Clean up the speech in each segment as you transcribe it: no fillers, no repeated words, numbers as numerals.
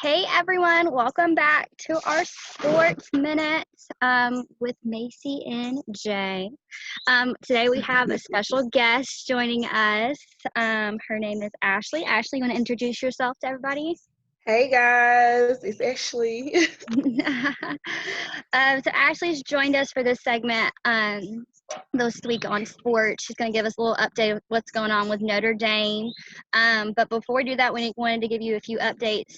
Hey everyone, welcome back to our Sports Minutes with Masie and Jay. Today we have a special guest joining us. Her name is Ashley. Ashley, you want to introduce yourself to everybody? Hey guys, it's Ashley. So Ashley's joined us for this segment this week on sports. She's going to give us a little update of what's going on with Notre Dame. But before we do that, we wanted to give you a few updates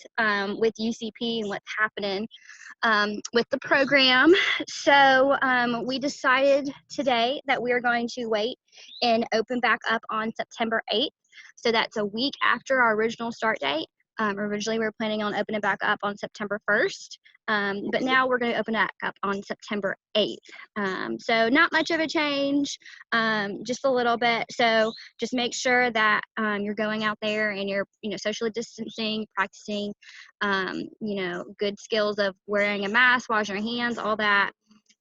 with UCP and what's happening with the program. So we decided today that we are going to wait and open back up on September 8th. So that's a week after our original start date. Originally, we were planning on opening back up on September 1st, but now we're going to open back up on September 8th. So not much of a change, just a little bit. So just make sure that you're going out there and you're, socially distancing, practicing, good skills of wearing a mask, washing your hands, all that,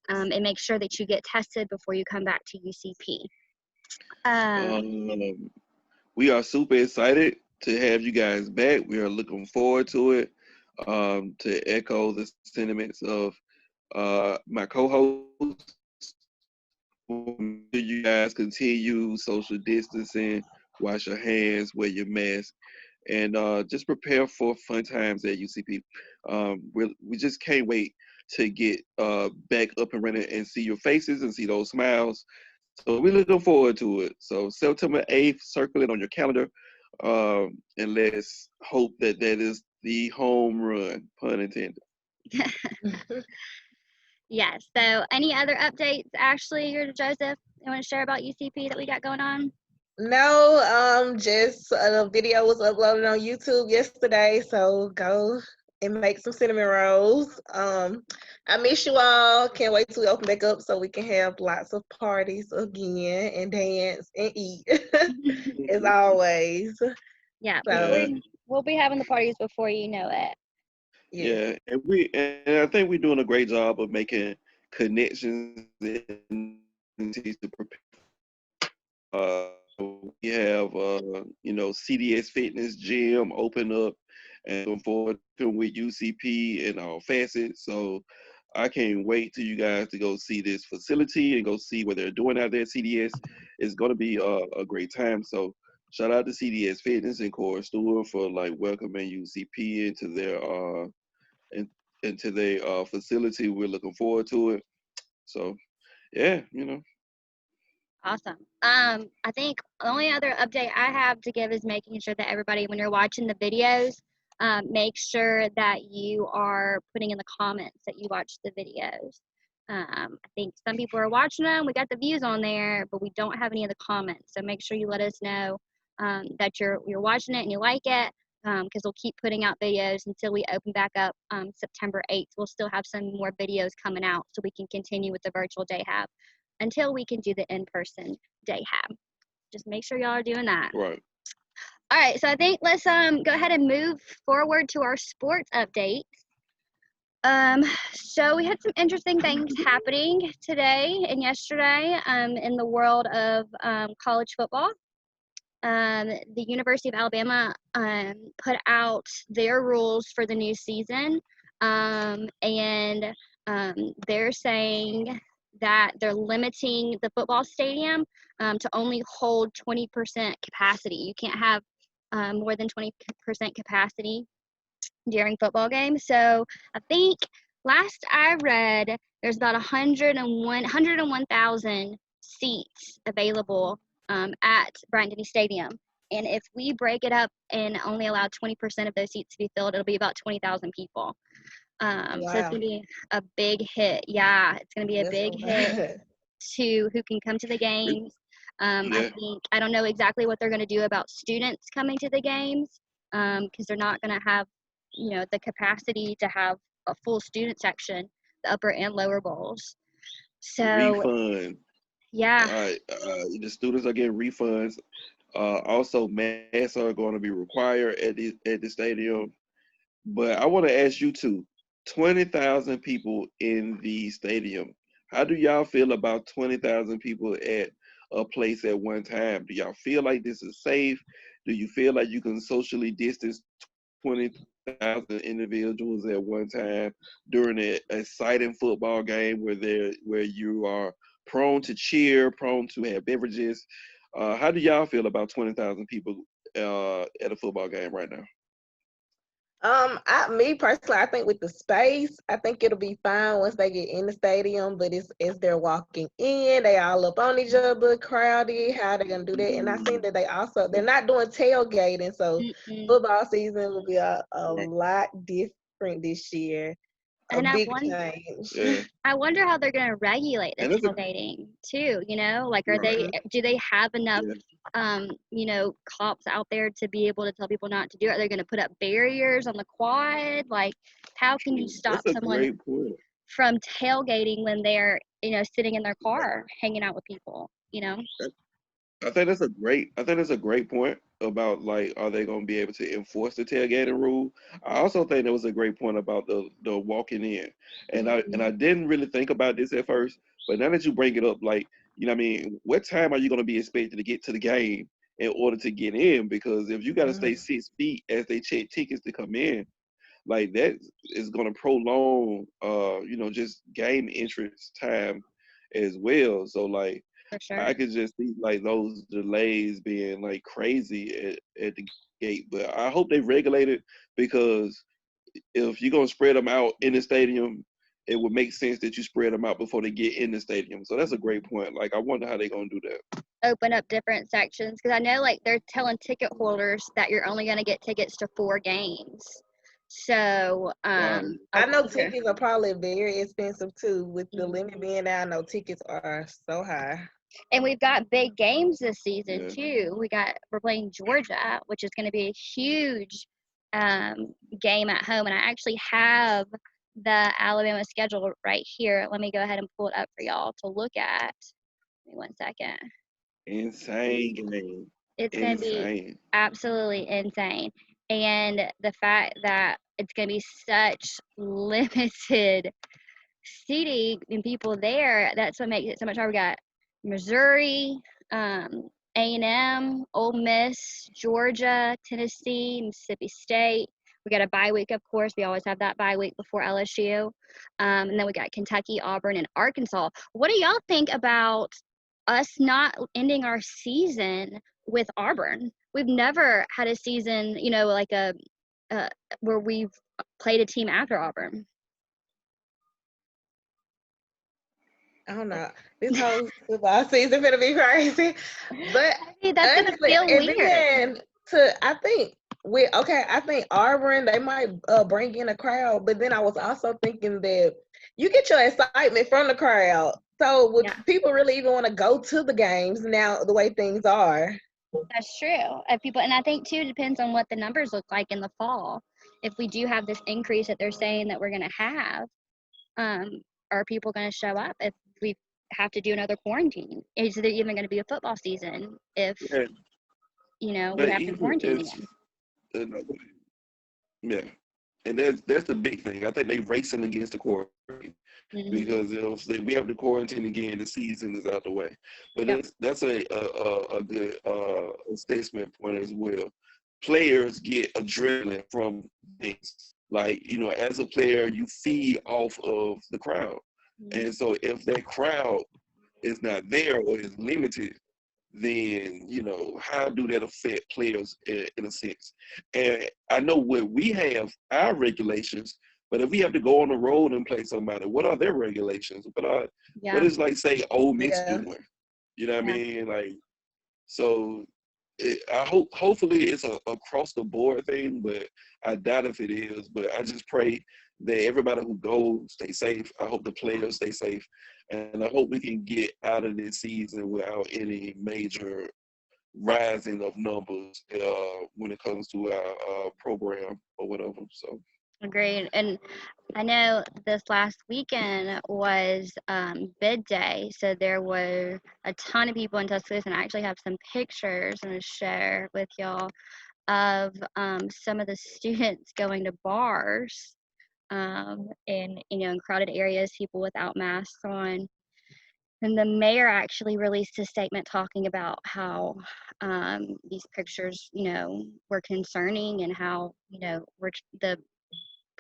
and make sure that you get tested before you come back to UCP. We are super excited to have you guys back. We are looking forward to it. To echo the sentiments of my co-hosts, you guys continue social distancing, wash your hands, wear your mask, and just prepare for fun times at UCP. We just can't wait to get back up and running and see your faces and see those smiles. So we're looking forward to it. So September 8th, circle it on your calendar. And let's hope that is the home run, pun intended. Yes. So any other updates, Ashley or Joseph, you want to share about UCP that we got going on? No, just a video was uploaded on YouTube yesterday, so go and make some cinnamon rolls. I miss you all. Can't wait till we open back up so we can have lots of parties again and dance and eat as always. Yeah, so, we'll be having the parties before you know it. Yeah, and I think we're doing a great job of making connections and to prepare. We have CDS Fitness Gym open up and looking forward to with UCP and our facets. So I can't wait till you guys to go see this facility and go see what they're doing out there at CDS. It's going to be a great time. So shout out to CDS Fitness and Cora Stewart for welcoming UCP into their facility. We're looking forward to it. So yeah, Awesome. I think the only other update I have to give is making sure that everybody, when you're watching the videos, make sure that you are putting in the comments that you watch the videos. I think some people are watching them. We got the views on there, but we don't have any of the comments. So make sure you let us know that you're watching it and you like it, because we'll keep putting out videos until we open back up September 8th. We'll still have some more videos coming out so we can continue with the virtual day hab until we can do the in-person day hab. Just make sure y'all are doing that. Right. All right, so I think let's go ahead and move forward to our sports updates. So we had some interesting things happening today and yesterday in the world of college football. The University of Alabama put out their rules for the new season, and they're saying that they're limiting the football stadium to only hold 20% capacity. You can't have more than 20% capacity during football games. So I think last I read, there's about 101,000 seats available at Bryant-Denny Stadium. And if we break it up and only allow 20% of those seats to be filled, it'll be about 20,000 people. Wow. So it's going to be a big hit. Yeah, it's going to be a big hit to who can come to the games. I don't know exactly what they're going to do about students coming to the games, because they're not going to have, the capacity to have a full student section, the upper and lower bowls. So refund. Yeah. All right. The students are getting refunds. Also, masks are going to be required at the stadium. But I want to ask you too, 20,000 people in the stadium. How do y'all feel about 20,000 people at a place at one time? Do y'all feel like this is safe? Do you feel like you can socially distance 20,000 individuals at one time during an exciting football game where you are prone to cheer, prone to have beverages. How do y'all feel about 20,000 people at a football game right now? Me personally, I think with the space, I think it'll be fine once they get in the stadium. But it's as they're walking in, they all up on each other, crowded. How they gonna do that? And I think that they're not doing tailgating, so Mm-mm. football season will be a lot different this year. A And big change. Yeah, I wonder how they're going to regulate the and that's a tailgating too. Like, Mhm. do they have enough, yeah, cops out there to be able to tell people not to do it? Are they going to put up barriers on the quad? Like, how can you stop that's a someone great point. from tailgating when they're, sitting in their car hanging out with people, I think that's a great point about like, are they going to be able to enforce the tailgating rule? I also think that was a great point about the walking in, and I didn't really think about this at first, but now that you bring it up, like, what I mean, what time are you going to be expected to get to the game in order to get in? Because if you got to stay Mhm. 6 feet as they check tickets to come in, like that is going to prolong, just game entrance time as well. So like for sure. I could just see like those delays being like crazy at the gate. But I hope they regulate it, because if you're gonna spread them out in the stadium, it would make sense that you spread them out before they get in the stadium. So that's a great point. Like I wonder how they're gonna do that. Open up different sections because I know like they're telling ticket holders that you're only going to get tickets to 4 games. So, Wow. I know okay. tickets are probably very expensive too. With the limit being down, I know tickets are so high. And we've got big games this season Yeah. too. We're playing Georgia, which is going to be a huge game at home. And I actually have the Alabama schedule right here. Let me go ahead and pull it up for y'all to look at. Give me 1 second. Insane game. It's going to be Insane. absolutely insane. And the fact that it's going to be such limited seating and people there, that's what makes it so much harder. We got Missouri, A&M, Ole Miss, Georgia, Tennessee, Mississippi State. We got a bye week, of course. We always have that bye week before LSU. And then we got Kentucky, Auburn, and Arkansas. What do y'all think about us not ending our season with Auburn? We've never had a season, like uh, where we've played a team after Auburn. I don't know. This whole football season gonna be crazy. But I mean, that's gonna honestly, feel and weird. then I think I think Auburn, they might bring in a crowd, but then I was also thinking that you get your excitement from the crowd. So would Yeah, people really even want to go to the games now the way things are? that's true. And I think too, it depends on what the numbers look like in the fall. If we do have this increase that they're saying that we're gonna have, um, are people gonna show up if we have to do another quarantine? Is there even gonna be a football season if Yeah. we But have to even quarantine if again? uh, yeah, and that's the big thing. I think they racing against the quarantine, Hmm. because we have the quarantine again, the season is out the way. But Yep. that's a good assessment point as well. Players get adrenaline from things. Like, as a player, you feed off of the crowd, Mhm. and so if that crowd is not there or is limited, then how do that affect players in a sense? And I know what we have our regulations, but if we have to go on the road and play somebody, what are their regulations? What Yeah. is, like, say, Ole Miss Yeah. doing? You know what I Yeah. mean? Like, so hopefully it's a across the board thing, but I doubt if it is. But I just pray that everybody who goes stay safe. I hope the players stay safe, and I hope we can get out of this season without any major rising of numbers when it comes to our program or whatever. So Agreed. And I know this last weekend was bid day, so there were a ton of people in Tuscaloosa, and I actually have some pictures I'm going to share with y'all of some of the students going to bars in crowded areas, people without masks on. And the mayor actually released a statement talking about how these pictures, were concerning, and how, the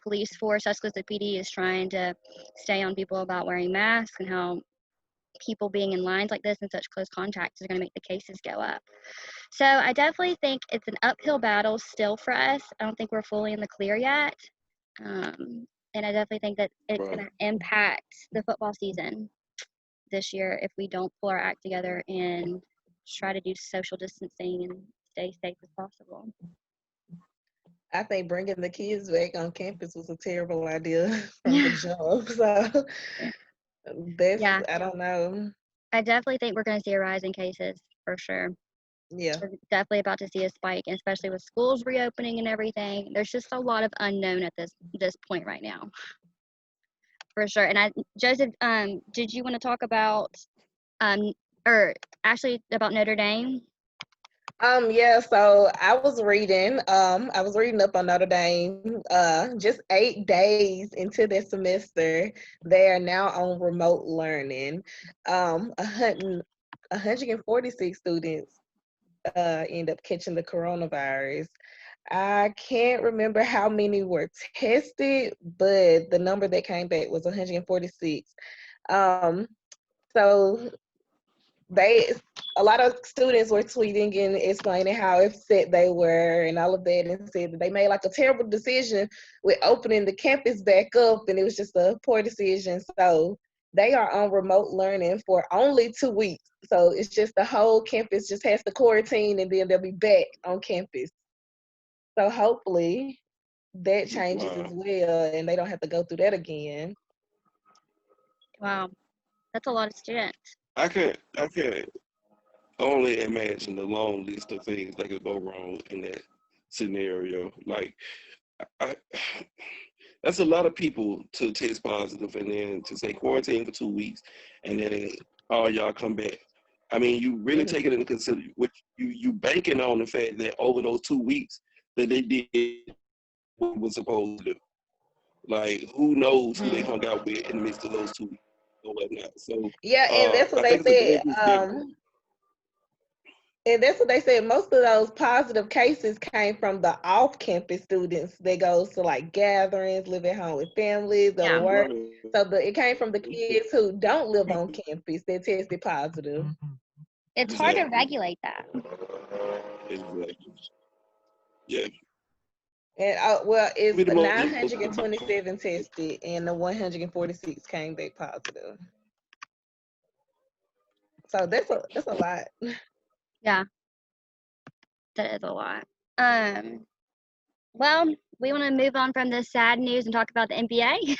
police force, Tuscaloosa PD, is trying to stay on people about wearing masks, and how people being in lines like this in such close contact is going to make the cases go up. So I definitely think it's an uphill battle still for us. I don't think we're fully in the clear yet. And I definitely think that it's going to impact the football season this year if we don't pull our act together and try to do social distancing and stay safe as possible. I think bringing the kids back on campus was a terrible idea from the jump. So Yeah, I don't know. I definitely think we're going to see a rise in cases for sure. Yeah. We're definitely about to see a spike, and especially with schools reopening and everything. There's just a lot of unknown at this point right now, for sure. And Joseph, did you want to talk about, or actually about Notre Dame? Yeah, so I was reading up on Notre Dame, just 8 days into their semester. They are now on remote learning. 146 students end up catching the coronavirus. I can't remember how many were tested, but the number that came back was 146. So a lot of students were tweeting and explaining how upset they were and all of that, and said that they made like a terrible decision with opening the campus back up, and it was just a poor decision. So they are on remote learning for only 2 weeks. So it's just the whole campus just has to quarantine, and then they'll be back on campus. So hopefully that changes as well, and they don't have to go through that again. Wow, that's a lot of students. I can't only imagine the long list of things that could go wrong in that scenario. Like, I, that's a lot of people to test positive, and then to say quarantine for 2 weeks, and then all y'all come back. I mean, you really take it into consideration. Which you banking on the fact that over those 2 weeks that they did what was supposed to do. Like, who knows who they hung out with in the midst of those 2 weeks or whatnot. So Yeah, and that's what I they think it's a said. dangerous gamble. And that's what they said. Most of those positive cases came from the off-campus students that goes to like gatherings, live at home with families, go to work. So it came from the kids who don't live on campus that tested positive. It's hard to regulate that. Exactly. Yeah. And it's Be the most 927 tested, and the 146 came back positive. So that's a lot. Yeah, that is a lot. Well, we want to move on from this sad news and talk about the NBA.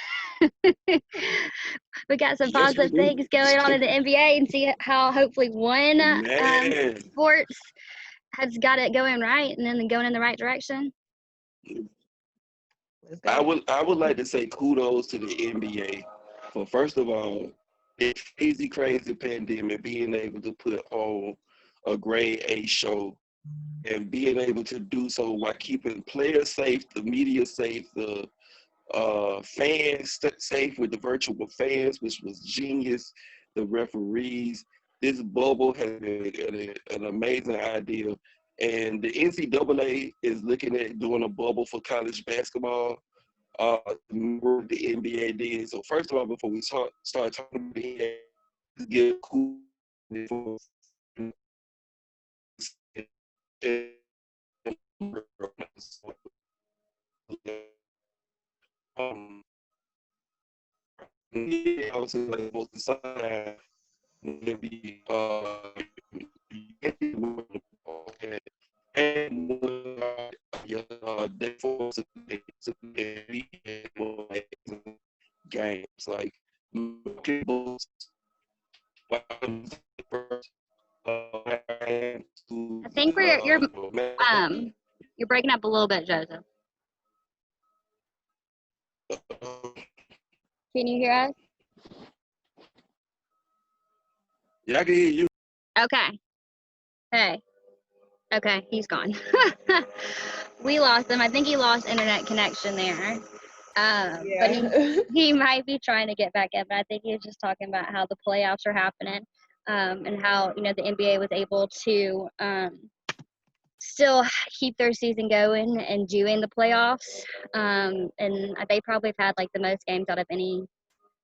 We got some positive things going on in the NBA, and see how hopefully one sports has got it going right and then going in the right direction. I would like to say kudos to the NBA for, first of all, this crazy pandemic, being able to put on a grade A show and being able to do so while keeping players safe, the media safe, the fans safe with the virtual fans, which was genius. The referees. This bubble has been an amazing idea. And the NCAA is looking at doing a bubble for college basketball. The NBA did. So first of all, before we start talking about the NBA, give cool also like most of the time maybe and they force games like I think you're breaking up a little bit, Joseph. Can you hear us? Yeah, I can hear you. Okay. Hey. Okay, he's gone. We lost him. I think he lost internet connection there. But Yeah. he might be trying to get back in. But I think he was just talking about how the playoffs are happening, and how the NBA was able to still keep their season going and doing the playoffs. And they probably have had like the most games out of any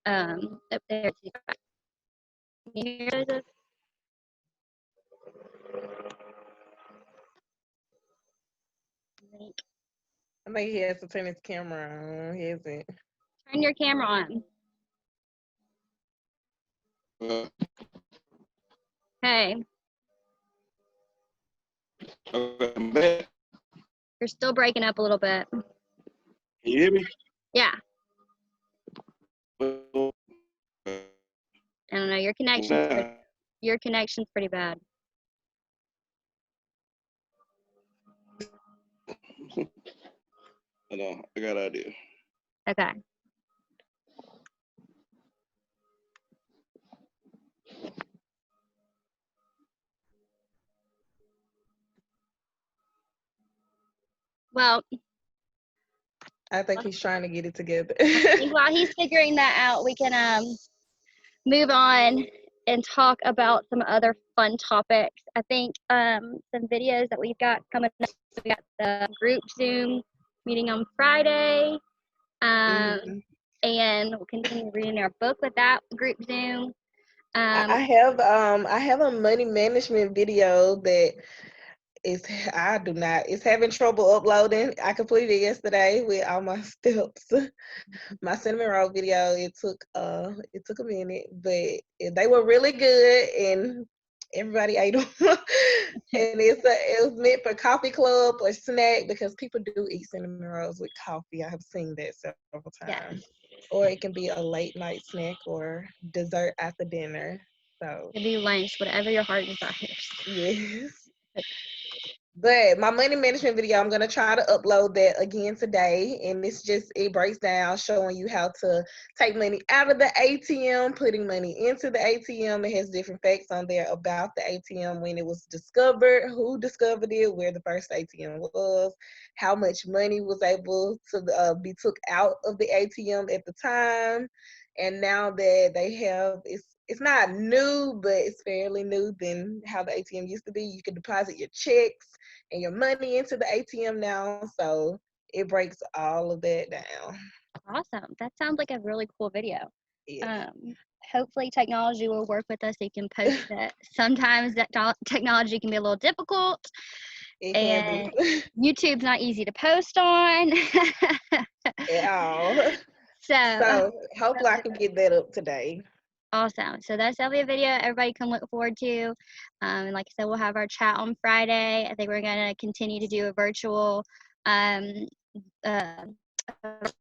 up there. Can you hear Joseph? I think he has to turn his camera on. He hasn't. Turn your camera on. Hey, I'm back. you're still breaking up a little bit. Can you hear me? Yeah, Well, I don't know. Your connection's pretty bad. Hold on, I got an idea. Okay. Well, I think he's trying to get it together. I think while he's figuring that out, we can move on and talk about some other fun topics. I think some videos that we've got coming up. We got the group Zoom meeting on Friday, Mhm. and we'll continue reading our book with that group Zoom. I have a money management video that it's having trouble uploading. I completed it yesterday with all my steps. My cinnamon roll video, it took a minute, but they were really good and everybody ate them. And it was meant for coffee club or snack because people do eat cinnamon rolls with coffee. I have seen that several Yes. times. Or it can be a late night snack or dessert after dinner. So It'll be lunch, whatever your heart desires. yes. But my money management video, I'm gonna try to upload that again today, and it breaks down showing you how to take money out of the ATM, putting money into the ATM. It has different facts on there about the ATM, when it was discovered, who discovered it, where the first ATM was, how much money was able to be took out of the ATM at the time, and now that they have it's not new, but it's fairly new than how the ATM used to be. You can deposit your checks and your money into the ATM now. So it breaks all of that down. Awesome. That sounds like a really cool video. Yeah, Hopefully technology will work with us so you can post it. Sometimes that technology can be a little difficult, it can and be YouTube's not easy to post on. at all. So So hopefully I can get that up today. awesome. So that's definitely a video everybody can look forward to. And like I said, we'll have our chat on Friday. I think we're going to continue to do a virtual um, uh,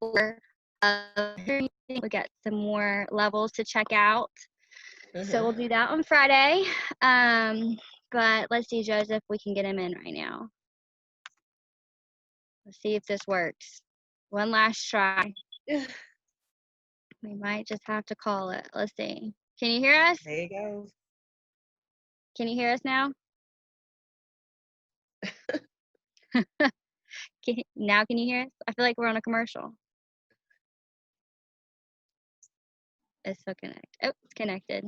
tour of we got some more levels to check out. So we'll do that on Friday. But let's see, Joseph, we can get him in right now. Let's see if this works. One last try. We might just have to call it. Let's see. Can you hear us? There you go. Can you hear us now? Now can you hear us? I feel like we're on a commercial. It's still connected. Oh, it's connected.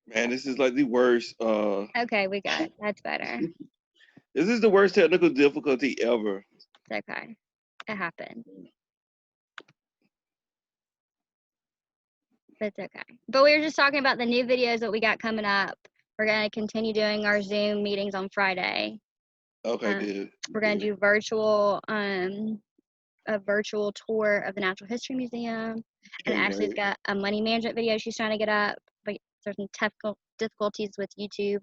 Man, this is like the worst. Okay, we got it. That's better. This is the worst technical difficulty ever. It's okay. It happened. It's okay. But we were just talking about the new videos that we got coming up. We're going to continue doing our Zoom meetings on Friday. Okay, good. We're going to do a virtual tour of the Natural History Museum. And Can't Ashley's wait. got a money management video she's trying to get up, but there's some technical difficulties with YouTube.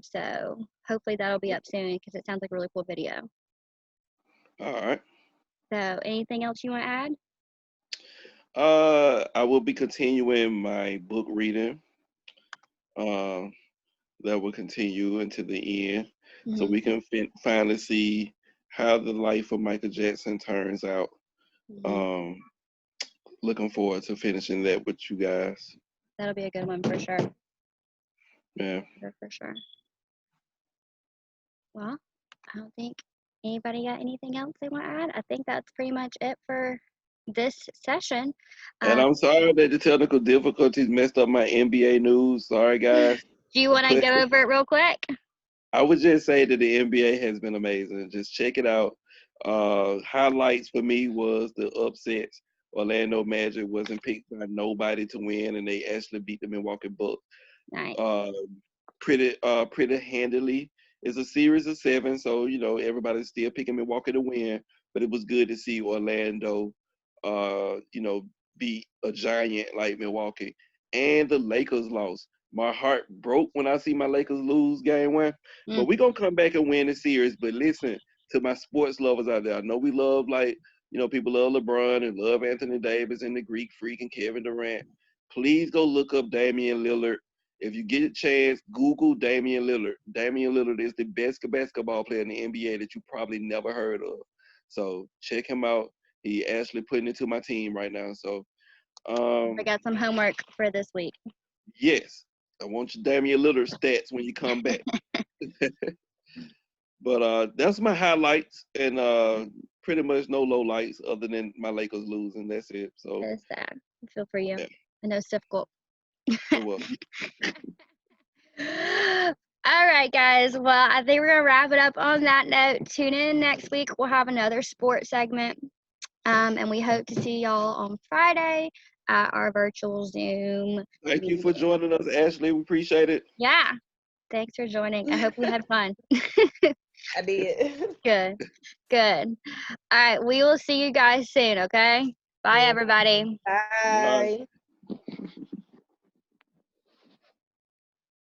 So hopefully that'll be up soon because it sounds like a really cool video. All right. So anything else you want to add? I will be continuing my book reading. That will continue until the end, so we can finally see how the life of Michael Jackson turns out. Looking forward to finishing that with you guys. That'll be a good one for sure. Yeah. For sure. Well, I don't think Anybody got anything else they want to add? I think that's pretty much it for this session. And I'm sorry that the technical difficulties messed up my NBA news. Sorry, guys. Do you want to But go over it real quick? I would just say that the NBA has been amazing. Just check it out. Highlights for me was the upsets. Orlando Magic wasn't picked by nobody to win, and they actually beat the Milwaukee Bucks Nice. uh, pretty handily. It's a series of 7, so everybody's still picking Milwaukee to win. But it was good to see Orlando, beat a giant like Milwaukee, and the Lakers lost. My heart broke when I see my Lakers lose game 1. But Mm. we're gonna come back and win the series. But listen to my sports lovers out there. I know we love people love LeBron and love Anthony Davis and the Greek Freak and Kevin Durant. Please go look up Damian Lillard. If you get a chance, Google Damian Lillard. Damian Lillard is the best basketball player in the NBA that you probably never heard of. So check him out. He actually putting it to my team right now. So I got some homework for this week. yes, I want your Damian Lillard stats when you come back. But that's my highlights, and pretty much no lowlights other than my Lakers losing. That's it. So It's sad. I feel for you. yeah, I know it's difficult. well, All right, guys. Well, I think we're going to wrap it up on that note. Tune in next week. We'll have another sports segment. And we hope to see y'all on Friday at our virtual Zoom. thank you for joining us, Ashley. We appreciate it. Yeah. Thanks for joining. I hope you had fun. I did. Good. Good. All right. We will see you guys soon, okay? Bye, everybody. Bye.